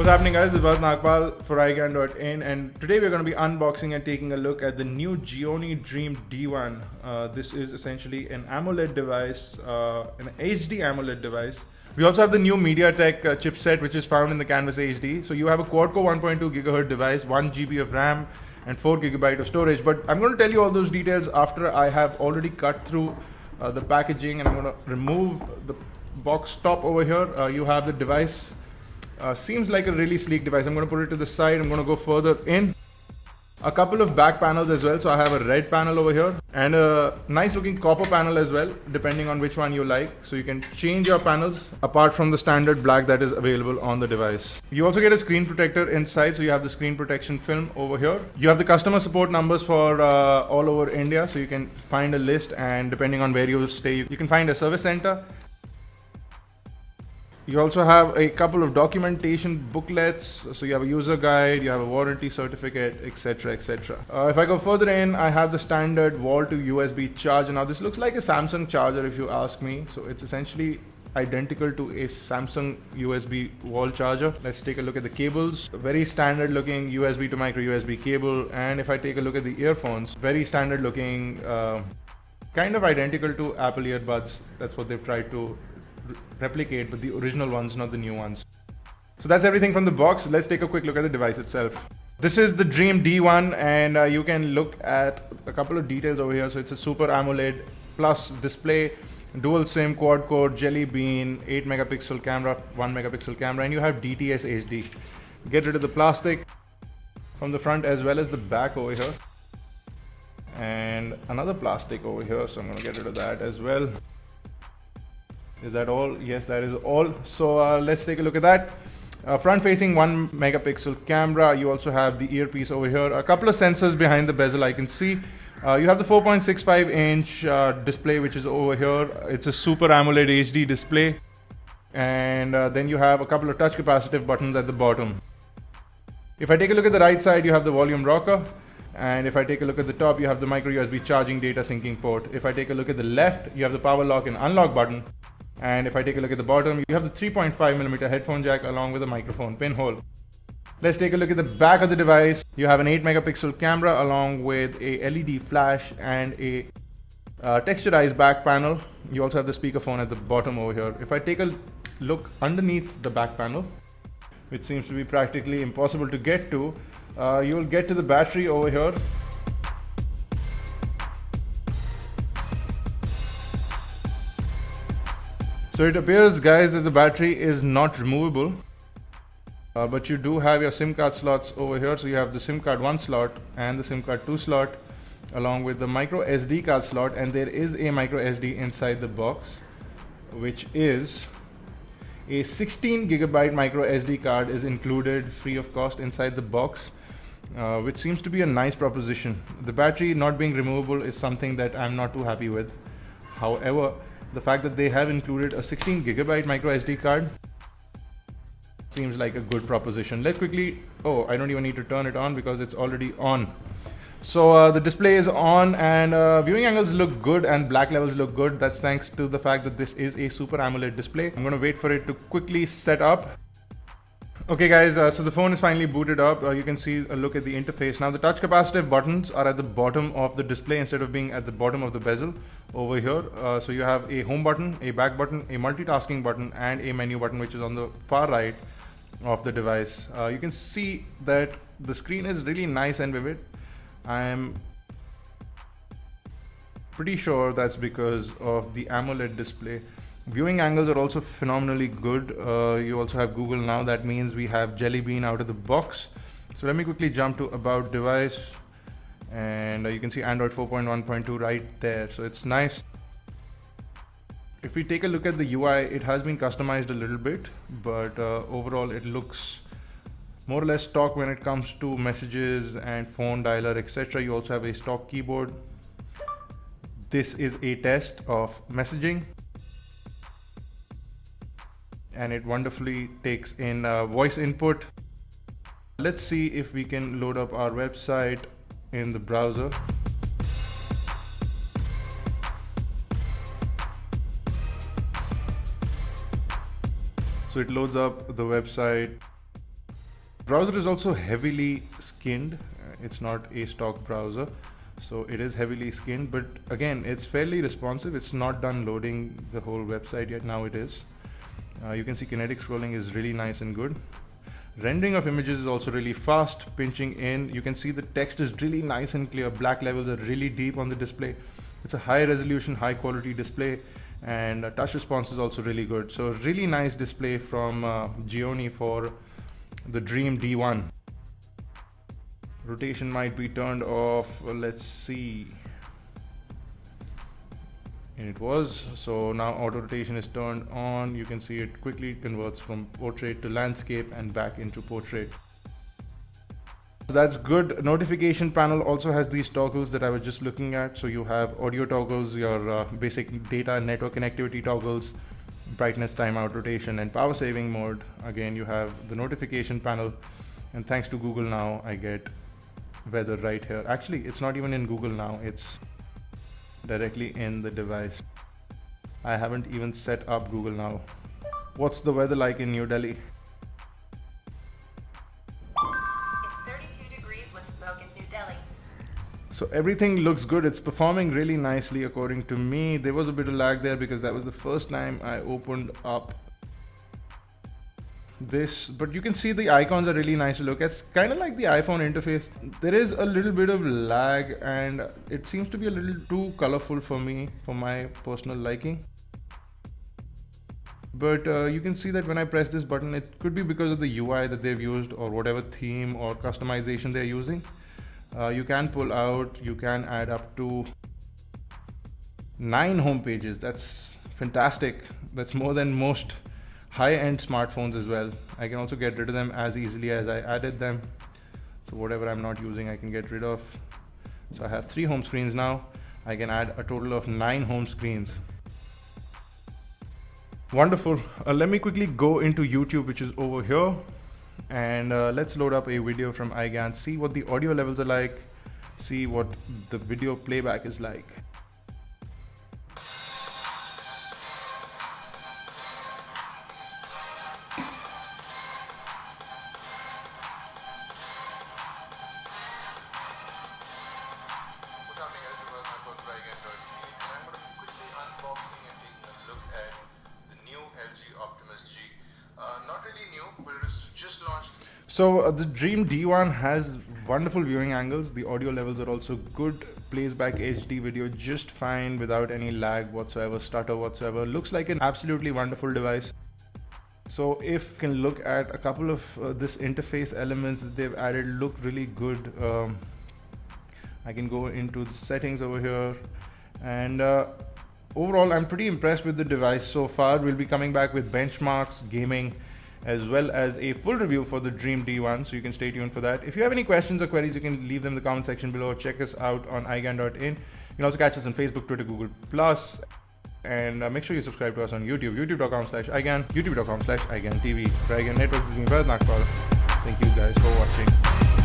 What's happening, guys? This is Nagpal for iGyaan.in, and today we're going to be unboxing and taking a look at the new Gionee Dream D1. This is essentially an AMOLED device, an HD AMOLED device. We also have the new MediaTek chipset, which is found in the Canvas HD. So you have a quad core 1.2 GHz device, 1 GB of RAM, and 4 GB of storage. But I'm going to tell you all those details after I have already cut through the packaging, and I'm going to remove the box top over here. You have the device. Seems like a really sleek device. I'm going to put it to the side. I'm going to go further in. A couple of back panels as well. So I have a red panel over here and a nice looking copper panel as well, depending on which one you like. So you can change your panels apart from the standard black that is available on the device. You also get a screen protector inside. So you have the screen protection film over here. You have the customer support numbers for all over India. So you can find a list, and depending on where you stay, you can find a service center. You also have a couple of documentation booklets. So you have a user guide, you have a warranty certificate, etc, etc. If I go further in, I have the standard wall to USB charger. Now this looks like a Samsung charger if you ask me. So it's essentially identical to a Samsung USB wall charger. Let's take a look at the cables. Very standard looking USB to micro USB cable. And if I take a look at the earphones, very standard looking, kind of identical to Apple earbuds. That's what they've tried to replicate, but the original ones, not the new ones. So that's everything from the box. Let's take a quick look at the device itself. This is the Dream D1, and you can look at a couple of details over here. So it's a Super AMOLED Plus display, dual SIM, quad core, Jelly Bean, 8 megapixel camera, 1 megapixel camera, and you have DTS HD. Get rid of the plastic from the front as well as the back over here, and another plastic over here. So I'm going to get rid of that as well. Is that all? Yes, that is all. So let's take a look at that. Front facing 1 megapixel camera. You also have the earpiece over here. A couple of sensors behind the bezel I can see. You have the 4.65 inch display, which is over here. It's a Super AMOLED HD display. And then you have a couple of touch capacitive buttons at the bottom. If I take a look at the right side, you have the volume rocker. And if I take a look at the top, you have the micro USB charging data syncing port. If I take a look at the left, you have the power lock and unlock button. And if I take a look at the bottom, you have the 3.5mm headphone jack along with a microphone pinhole. Let's take a look at the back of the device. You have an 8 megapixel camera along with a LED flash and a texturized back panel. You also have the speakerphone at the bottom over here. If I take a look underneath the back panel, which seems to be practically impossible to get to, you will get to the battery over here. So it appears, guys, that the battery is not removable, but you do have your SIM card slots over here. So you have the SIM card 1 slot and the SIM card 2 slot along with the micro SD card slot, and there is a micro SD inside the box, which is a 16 gigabyte micro SD card is included free of cost inside the box, which seems to be a nice proposition. The battery not being removable is something that I'm not too happy with. However, the fact that they have included a 16 gigabyte micro SD card seems like a good proposition. Let's quickly, oh, I don't even need to turn it on because it's already on. So the display is on, and viewing angles look good and black levels look good. That's thanks to the fact that this is a Super AMOLED display. I'm going to wait for it to quickly set up. Okay guys, so the phone is finally booted up. You can see a look at the interface. Now the touch capacitive buttons are at the bottom of the display instead of being at the bottom of the bezel over here. So you have a home button, a back button, a multitasking button, and a menu button, which is on the far right of the device. You can see that the screen is really nice and vivid. I am pretty sure that's because of the AMOLED display. Viewing angles are also phenomenally good. You also have Google Now. That means we have Jelly Bean out of the box. So let me quickly jump to About Device, and you can see Android 4.1.2 right there. So it's nice. If we take a look at the UI, it has been customized a little bit, but overall it looks more or less stock when it comes to messages and phone dialer, etc. You also have a stock keyboard. This is a test of messaging, and it wonderfully takes in voice input. Let's see if we can load up our website in the browser. So it loads up the website. Browser is also heavily skinned. It's not a stock browser, so it is heavily skinned, but again, it's fairly responsive. It's not done loading the whole website yet. Now it is. You can see kinetic scrolling is really nice and good. Rendering of images is also really fast. Pinching in, you can see the text is really nice and clear. Black levels are really deep on the display. It's a high resolution, high quality display, and touch response is also really good. So really nice display from Gionee for the Dream D1. Rotation might be turned off. Let's see. And it was. So now auto rotation is turned on. You can see it quickly converts from portrait to landscape and back into portrait. So that's good. Notification panel also has these toggles that I was just looking at. So you have audio toggles, your basic data network connectivity toggles, brightness, timeout, rotation, and power saving mode. Again, you have the notification panel, and thanks to Google now I get weather right here. Actually, it's not even in Google now, it's directly in the device. I haven't even set up Google now. What's the weather like in New Delhi? It's 32 degrees with smoke in New Delhi. So everything looks good. It's performing really nicely according to me. There was a bit of lag there because that was the first time I opened up this, but you can see the icons are really nice to look at. It's kind of like the iPhone interface. There is a little bit of lag and it seems to be a little too colorful for me, for my personal liking. But you can see that when I press this button, it could be because of the UI that they've used or whatever theme or customization they're using. You can pull out, you can add up to 9 home pages. That's fantastic. That's more than most high-end smartphones as well. I can also get rid of them as easily as I added them. So whatever I'm not using, I can get rid of. So I have 3 home screens now. I can add a total of 9 home screens. Wonderful. Let me quickly go into YouTube, which is over here. And let's load up a video from iGyaan, see what the audio levels are like, see what the video playback is like. What's happening guys, welcome to iGyaan.tv, and I'm going to quickly unboxing and taking a look at the new LG Optimus G. Not really new, but it was just launched. So the Dream D1 has wonderful viewing angles. The audio levels are also good. Plays back HD video just fine without any lag whatsoever, stutter whatsoever. Looks like an absolutely wonderful device. So if you can look at a couple of this interface elements that they've added, look really good. I can go into the settings over here, and overall I'm pretty impressed with the device so far. We'll be coming back with benchmarks, gaming, as well as a full review for the Dream D1, so you can stay tuned for that. If you have any questions or queries, you can leave them in the comment section below. Check us out on iGyaan.in. You can also catch us on Facebook, Twitter, Google+, and make sure you subscribe to us on YouTube, youtube.com/iGyaan, youtube.com/iGyaan TV. For iGyaan Networks, this is me, Bharat Nagpal. Thank you guys for watching.